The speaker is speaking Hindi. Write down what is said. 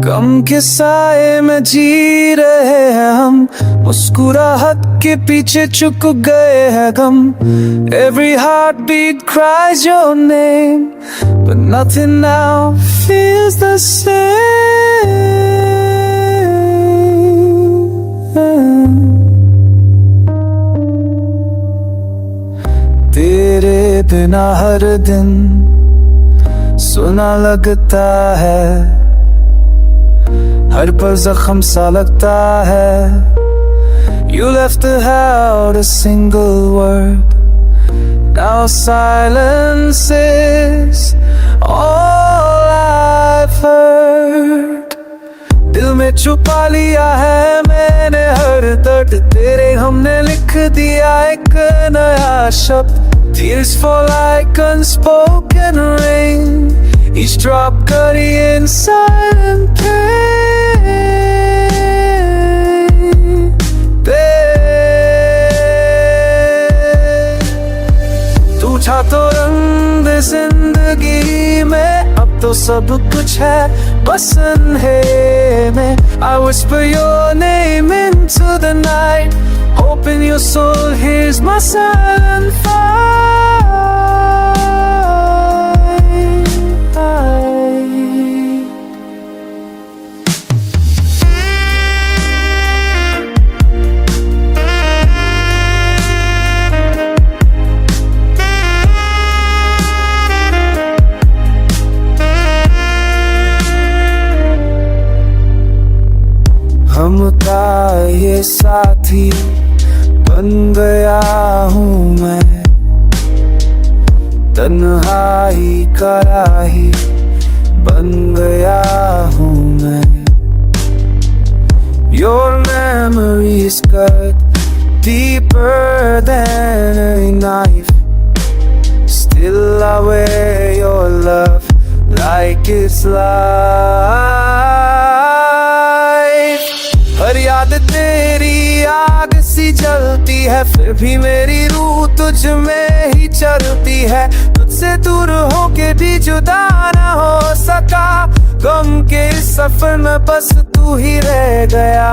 गम के साए में जी रहे हैं हम, मुस्कुराहट के पीछे चुक गए हैं गम। Every heartbeat cries your name, but nothing now feels the same. तेरे बिना हर दिन सुना लगता है, हर पल जख्म सा लगता है। You left without a single word, now silence is all I've heard. दिल में छुपा लिया है मैंने हर दर्द, तेरे हमने लिख दिया एक नया शब्द। Tears fall like unspoken rain, each drop cutting in silent pain. तू था तो रंग जिंदगी में, अब तो सब कुछ है बस अंधेरे में। I whisper your name into the night, hoping your soul hears my silent fight. हम का ये साथी बन गया हूँ मैं, तन्हाई का राही बन गया हूँ मैं। Your memories cut deeper than a knife, still I wear your love like it's life. हर याद तेरी आग सी जलती है, फिर भी मेरी रूह तुझ में ही चलती है। तुझसे दूर होके भी जुदा ना हो सका, गम के इस सफर में बस तू ही रह गया।